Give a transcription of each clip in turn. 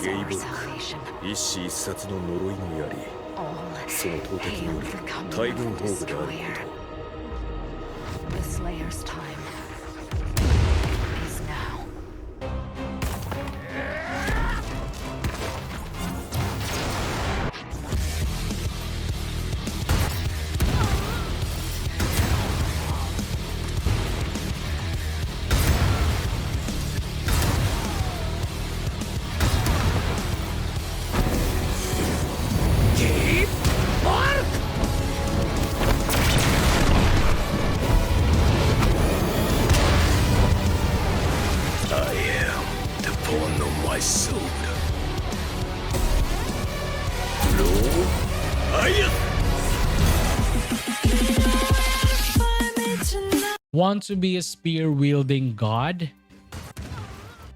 is our salvation. 一子一殺の呪いの槍 All その投擲 hail により the coming 大 of 軍 the 宝具である destroyer. こ The Slayer's time is now. I am the pawn of my sword. Roll. Want to be a spear-wielding god?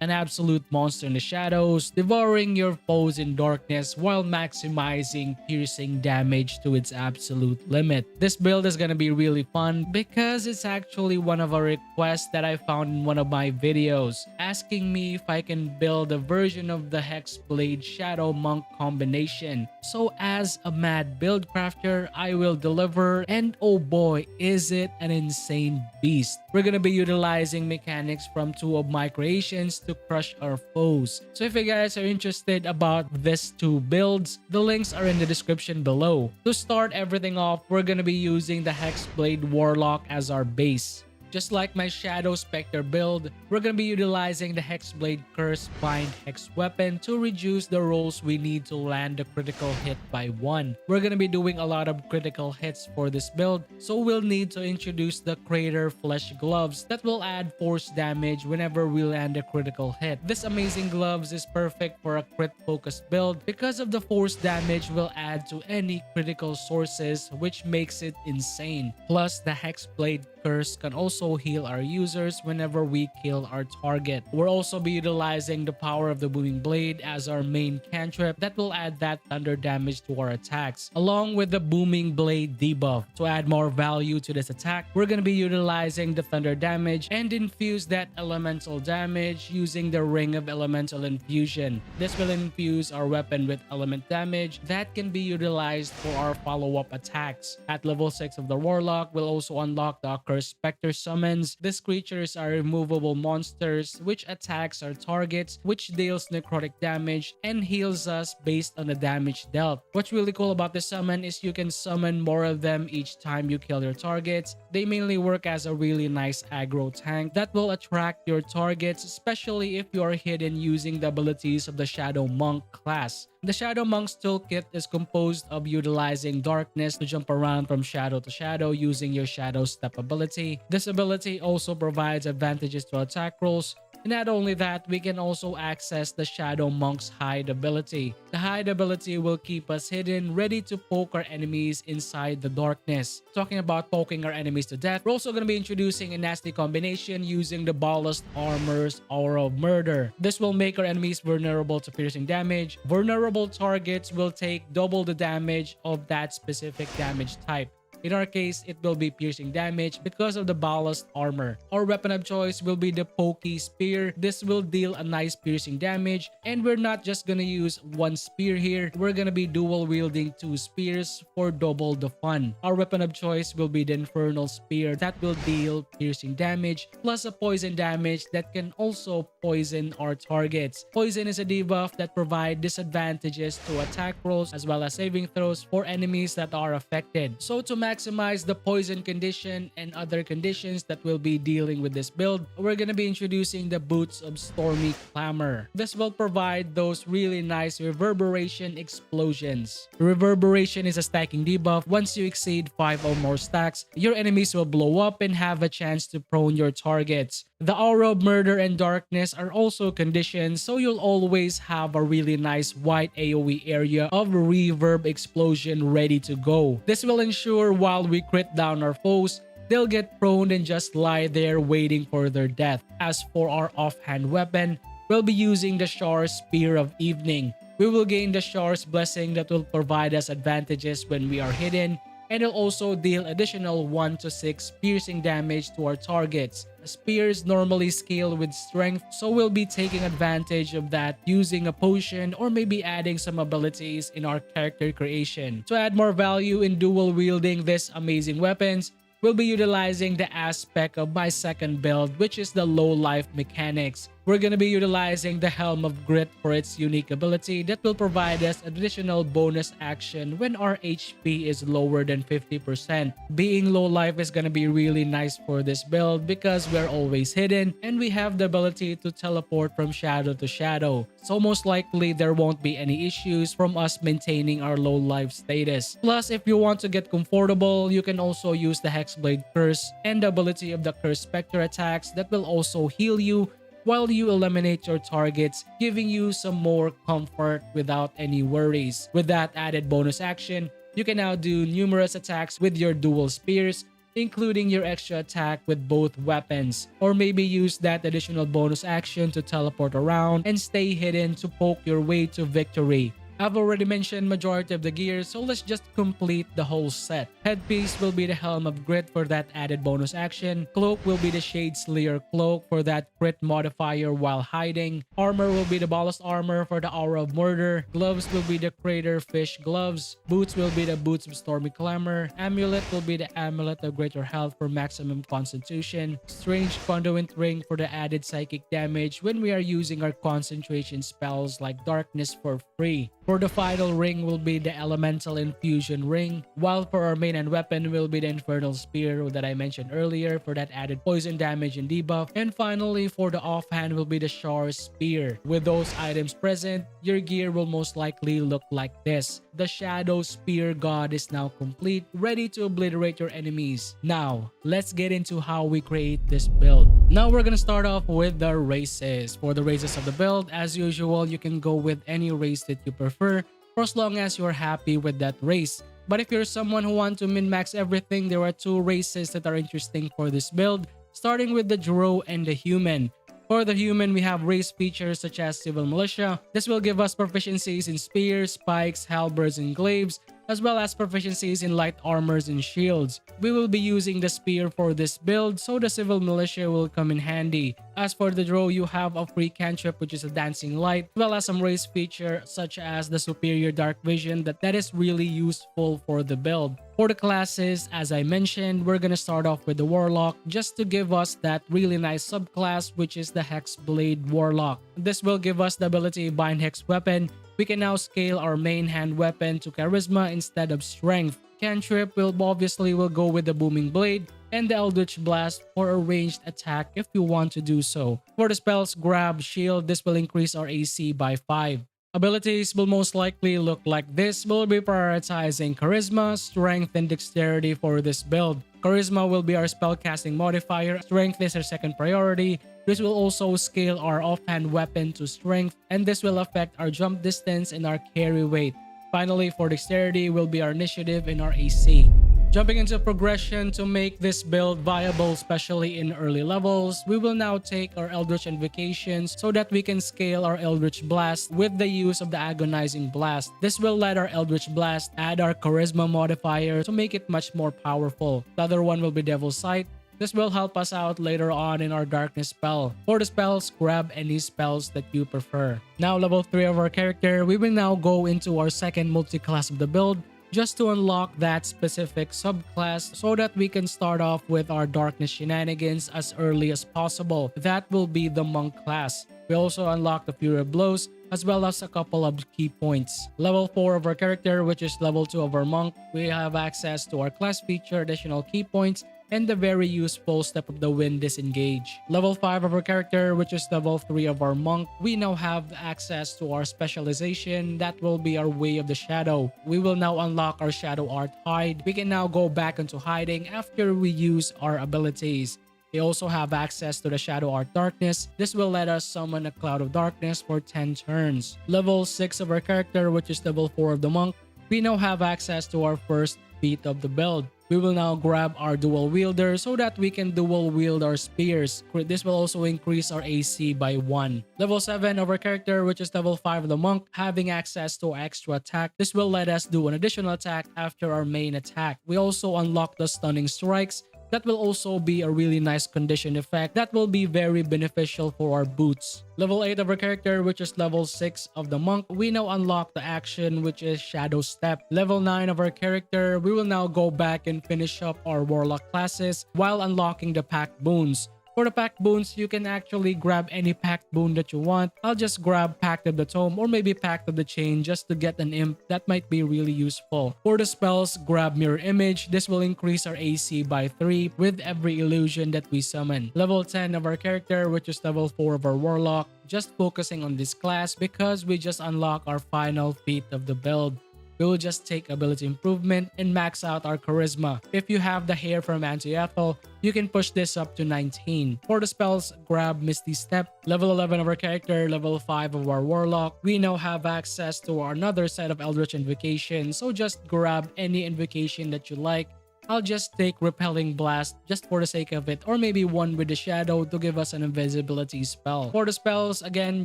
An absolute monster in the shadows, devouring your foes in darkness while maximizing piercing damage to its absolute limit. This build is gonna be really fun because it's actually one of our requests that I found in one of my videos, asking me if I can build a version of the Hexblade ShadowMonk combination. So as a mad build crafter, I will deliver, and oh boy, is it an insane beast. We're gonna be utilizing mechanics from two of my creations to crush our foes. So if you guys are interested about these two builds, the links are in the description below. To start everything off, we're gonna be using the Hexblade Warlock as our base. Just like my Shadow Spectre build, we're gonna be utilizing the Hexblade Curse Bind Hex weapon to reduce the rolls we need to land the critical hit by 1. We're gonna be doing a lot of critical hits for this build, so we'll need to introduce the Crater Flesh Gloves that will add force damage whenever we land a critical hit. This amazing gloves is perfect for a crit focused build because of the force damage will add to any critical sources, which makes it insane. Plus, the Hexblade Curse can also heal our users whenever we kill our target. We'll also be utilizing the power of the Booming Blade as our main cantrip that will add that thunder damage to our attacks, along with the Booming Blade debuff. To add more value to this attack, we're going to be utilizing the thunder damage and infuse that elemental damage using the Ring of Elemental Infusion. This will infuse our weapon with element damage that can be utilized for our follow-up attacks. At level 6 of the Warlock, we'll also unlock the Accursed Spectre summons. These creatures are removable monsters which attacks our targets, which deals necrotic damage and heals us based on the damage dealt. What's really cool about this summon is you can summon more of them each time you kill your targets. They mainly work as a really nice aggro tank that will attract your targets, especially if you are hidden using the abilities of the ShadowMonk class. The ShadowMonk's toolkit is composed of utilizing darkness to jump around from shadow to shadow using your shadow step ability. This ability also provides advantages to attack rolls. And not only that, we can also access the ShadowMonk's hide ability. The hide ability will keep us hidden, ready to poke our enemies inside the darkness. Talking about poking our enemies to death, we're also going to be introducing a nasty combination using the Ballast Armor's Aura of Murder. This will make our enemies vulnerable to piercing damage. Vulnerable targets will take double the damage of that specific damage type. In our case, it will be piercing damage because of the ballast armor. Our weapon of choice will be the pokey spear. This will deal a nice piercing damage, and we're not just gonna use one spear here. We're gonna be dual wielding 2 spears for double the fun. Our weapon of choice will be the infernal spear that will deal piercing damage plus a poison damage that can also poison our targets. Poison is a debuff that provides disadvantages to attack rolls as well as saving throws for enemies that are affected. So to maximize the poison condition and other conditions that we'll be dealing with this build, we're gonna be introducing the Boots of Stormy Clamor. This will provide those really nice reverberation explosions. Reverberation is a stacking debuff. Once you exceed 5 or more stacks, your enemies will blow up and have a chance to prone your targets. The Aura of Murder and Darkness are also conditions, so you'll always have a really nice white AoE area of reverb explosion ready to go. This will ensure while we crit down our foes, they'll get prone and just lie there waiting for their death. As for our offhand weapon, we'll be using the Shar's Spear of Evening. We will gain the Shar's Blessing that will provide us advantages when we are hidden, and it'll also deal additional 1 to 6 piercing damage to our targets. Spears normally scale with strength, so we'll be taking advantage of that using a potion or maybe adding some abilities in our character creation. To add more value in dual wielding these amazing weapons, we'll be utilizing the aspect of my second build, which is the low life mechanics. We're going to be utilizing the Helm of Grit for its unique ability that will provide us additional bonus action when our HP is lower than 50%. Being low life is going to be really nice for this build because we're always hidden and we have the ability to teleport from shadow to shadow. So most likely there won't be any issues from us maintaining our low life status. Plus, if you want to get comfortable, you can also use the Hexblade curse and the ability of the Curse Spectre attacks that will also heal you while you eliminate your targets, giving you some more comfort without any worries. With that added bonus action, you can now do numerous attacks with your dual spears, including your extra attack with both weapons, or maybe use that additional bonus action to teleport around and stay hidden to poke your way to victory. I've already mentioned majority of the gear, so let's just complete the whole set. Headpiece will be the Helm of Grit for that added bonus action. Cloak will be the Shade Slayer Cloak for that crit modifier while hiding. Armor will be the Ballast Armor for the Aura of Murder. Gloves will be the Crater Fish Gloves. Boots will be the Boots of Stormy Clamor. Amulet will be the Amulet of Greater Health for maximum Constitution. Strange Conduit Ring for the added psychic damage when we are using our concentration spells like Darkness for free. For the final ring will be the Elemental Infusion Ring, while for our main and weapon will be the Infernal Spear that I mentioned earlier for that added poison damage and debuff. And finally, for the offhand will be the Shar Spear. With those items present, your gear will most likely look like this. The Shadow Spear God is now complete, ready to obliterate your enemies. Now, let's get into how we create this build. Now we're gonna start off with the races. For the races of the build, as usual, you can go with any race that you prefer for as long as you're happy with that race. But if you're someone who wants to min-max everything, there are two races that are interesting for this build, starting with the Drow and the Human. For the Human, we have race features such as Civil Militia. This will give us proficiencies in spears, spikes, halberds, and glaives, as well as proficiencies in light armors and shields. We will be using the spear for this build, so the Civil Militia will come in handy. As for the Drow, you have a free cantrip which is a Dancing Light, as well as some race feature such as the Superior Dark Vision that is really useful for the build. For the classes, as I mentioned, we're gonna start off with the Warlock just to give us that really nice subclass which is the Hexblade Warlock. This will give us the ability to bind Hex Weapon. We can now scale our main hand weapon to Charisma instead of Strength. Cantrip will go with the Booming Blade and the Eldritch Blast for a ranged attack if you want to do so. For the spells Grab, Shield, this will increase our AC by 5. Abilities will most likely look like this. We'll be prioritizing Charisma, Strength, and Dexterity for this build. Charisma will be our spellcasting modifier. Strength is our second priority. This will also scale our offhand weapon to Strength, and this will affect our jump distance and our carry weight. Finally, for Dexterity will be our initiative and our AC. Jumping into progression to make this build viable, especially in early levels, we will now take our Eldritch Invocations so that we can scale our Eldritch Blast with the use of the Agonizing Blast. This will let our Eldritch Blast add our Charisma modifier to make it much more powerful. The other one will be Devil's Sight. This will help us out later on in our Darkness spell. For the spells, grab any spells that you prefer. Now, level 3 of our character, we will now go into our second multi-class of the build, just to unlock that specific subclass so that we can start off with our Darkness shenanigans as early as possible. That will be the Monk class. We also unlock the Fury of Blows as well as a couple of key points. Level 4 of our character, which is level 2 of our Monk, we have access to our class feature, additional key points, and the very useful Step of the Wind Disengage. Level 5 of our character, which is level 3 of our Monk, we now have access to our specialization. That will be our Way of the Shadow. We will now unlock our Shadow Art Hide. We can now go back into hiding after we use our abilities. We also have access to the Shadow Art Darkness. This will let us summon a Cloud of Darkness for 10 turns. Level 6 of our character, which is level 4 of the Monk, we now have access to our first feat of the build. We will now grab our dual wielder so that we can dual wield our spears. This will also increase our AC by 1. Level 7 of our character, which is level 5 of the Monk, having access to extra attack. This will let us do an additional attack after our main attack. We also unlock the Stunning Strikes That will also be a really nice condition effect that will be very beneficial for our boots. Level 8 of our character, which is level 6 of the monk, we now unlock the action which is Shadow Step. Level 9 of our character, we will now go back and finish up our warlock classes while unlocking the packed boons. For the packed boons, you can actually grab any packed boon that you want. I'll just grab Pact of the Tome or maybe Pact of the Chain just to get an imp that might be really useful. For the spells, grab Mirror Image. This will increase our AC by 3 with every illusion that we summon. Level 10 of our character, which is level 4 of our warlock, just focusing on this class because we just unlock our final feat of the build. We will just take ability improvement and max out our charisma. If you have the hair from Anti-Ethel, you can push this up to 19. For the spells, grab Misty Step. Level 11 of our character, level 5 of our warlock. We now have access to another set of Eldritch Invocation, so just grab any invocation that you like. I'll just take Repelling Blast just for the sake of it, or maybe one with the shadow to give us an invisibility spell. For the spells, again,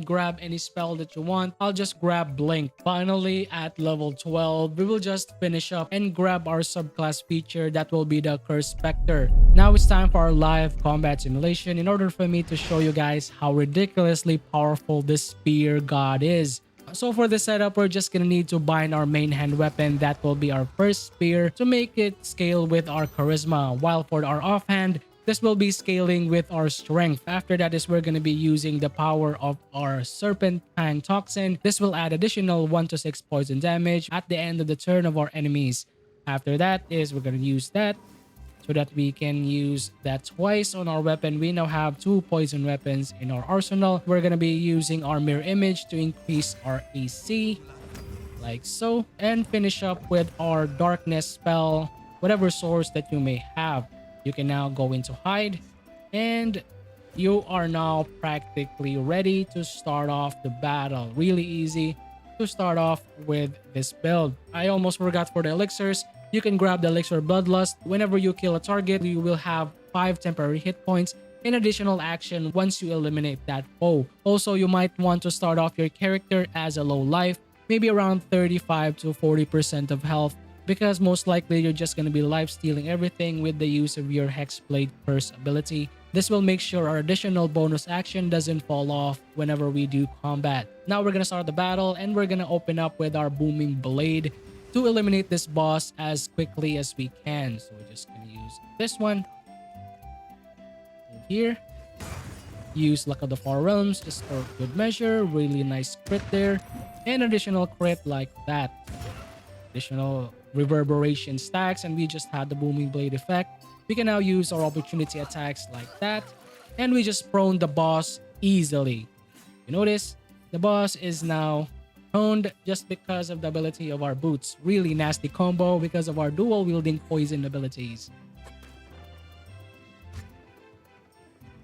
grab any spell that you want. I'll just grab Blink. Finally, at level 12, we will just finish up and grab our subclass feature that will be the Cursed Spectre. Now it's time for our live combat simulation in order for me to show you guys how ridiculously powerful this Spear God is. So for the setup, we're just gonna need to bind our main hand weapon, that will be our first spear, to make it scale with our charisma, while for our offhand, this will be scaling with our strength. After that is we're gonna be using the power of our Serpentine Toxin. This will add additional 1 to 6 poison damage at the end of the turn of our enemies. After that is we're gonna use that so that we can use that twice on our weapon. We now have 2 poison weapons in our arsenal. We're gonna be using our Mirror Image to increase our AC, like so, and finish up with our Darkness spell, whatever source that you may have. You can now go into Hide, and you are now practically ready to start off the battle. Really easy to start off with this build. I almost forgot for the elixirs. You can grab the elixir Bloodlust. Whenever you kill a target, you will have 5 temporary hit points in additional action once you eliminate that foe. Also, you might want to start off your character as a low life, maybe around 35 to 40% of health, because most likely you're just going to be life stealing everything with the use of your Hexblade Curse ability. This will make sure our additional bonus action doesn't fall off whenever we do combat. Now we're going to start the battle, and we're going to open up with our Booming Blade to eliminate this boss as quickly as we can. So we're just going to use this one here. Use Luck of the Four Realms just for good measure. Really nice crit there, and additional crit like that. Additional reverberation stacks, and we just had the Booming Blade effect. We can now use our opportunity attacks like that, and we just prone the boss easily. You notice the boss is now prone just because of the ability of our boots. Really nasty combo because of our dual wielding poison abilities.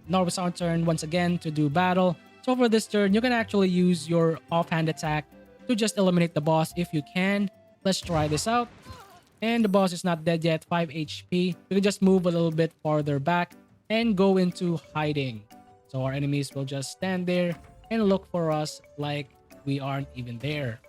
Now it's our turn once again to do battle. So for this turn, you can actually use your offhand attack to just eliminate the boss if you can. Let's try this out. And the boss is not dead yet, 5 HP. We can just move a little bit farther back and go into hiding. So our enemies will just stand there and look for us like we aren't even there.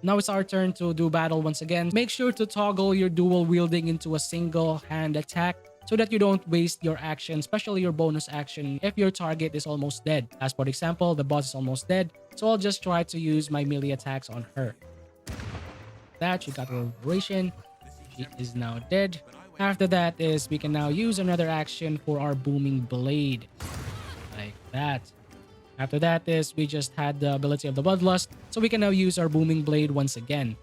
Now it's our turn to do battle once again. Make sure to toggle your dual wielding into a single hand attack so that you don't waste your action, especially your bonus action, if your target is almost dead. As for example, the boss is almost dead, so I'll just try to use my melee attacks on her. That, she got reverberation. She is now dead. After that is we can now use another action for our Booming Blade. Like that. After that is we just had the ability of the Bloodlust, so we can now use our Booming Blade once again.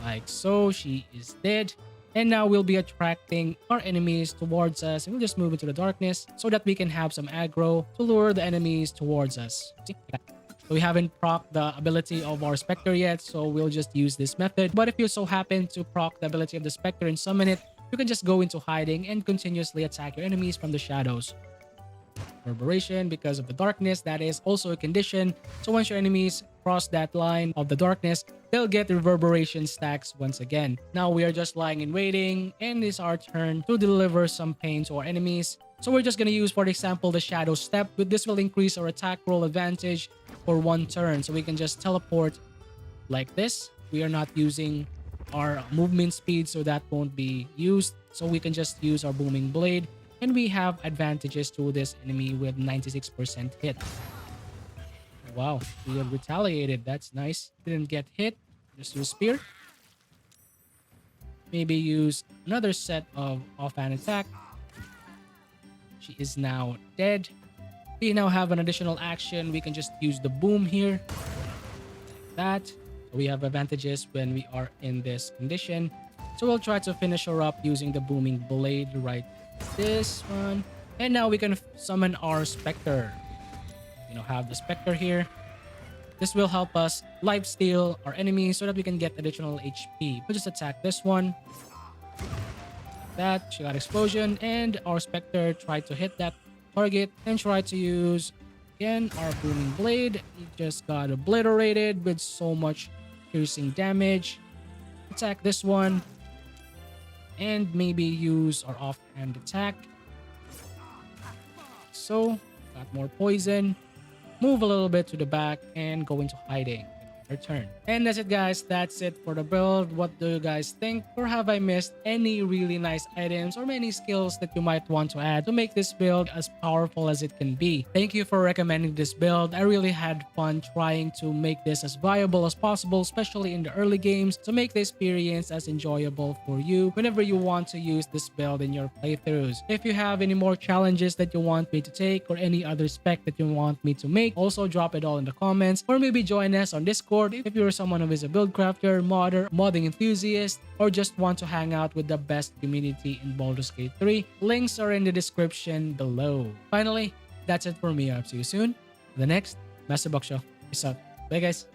Like so, she is dead. And now we'll be attracting our enemies towards us, and we'll just move into the darkness so that we can have some aggro to lure the enemies towards us. So we haven't procced the ability of our Spectre yet, so we'll just use this method. But if you so happen to proc the ability of the Spectre and summon it, you can just go into hiding and continuously attack your enemies from the shadows. Reverberation because of the darkness, that is also a condition. So once your enemies cross that line of the darkness, they'll get reverberation stacks once again. Now we are just lying in waiting, and it's our turn to deliver some pain to our enemies. So we're just going to use, for example, the Shadow Step. With this will increase our attack roll advantage for 1 turn. So we can just teleport like this. We are not using our movement speed, so that won't be used. So we can just use our booming blade, and we have advantages to this enemy with 96% hit. Wow, we have retaliated. That's nice. Didn't get hit. Just use spear. Maybe use another set of offhand attack. She is now dead. We now have an additional action. We can just use the boom here. Like that. So we have advantages when we are in this condition. So we'll try to finish her up using the booming blade right this one. And now we can summon our Spectre. Have the Spectre here. This will help us lifesteal our enemies so that we can get additional HP. We'll just attack this one. That, she got explosion, and our Spectre tried to hit that target and tried to use again our booming blade. It just got obliterated with so much piercing damage. Attack this one and maybe use our offhand attack. So, got more poison. Move a little bit to the back and go into hiding. Our turn. And that's it, guys. That's it for the build. What do you guys think? Or have I missed any really nice items or many skills that you might want to add to make this build as powerful as it can be? Thank you for recommending this build. I really had fun trying to make this as viable as possible, especially in the early games, to make the experience as enjoyable for you whenever you want to use this build in your playthroughs. If you have any more challenges that you want me to take or any other spec that you want me to make, also drop it all in the comments, or maybe join us on Discord if you're someone who is a build crafter, modder, modding enthusiast, or just want to hang out with the best community in Baldur's Gate 3. Links are in the description below. Finally, that's it for me. I'll see you soon. The next Master Buck Show. Peace out. Bye, guys.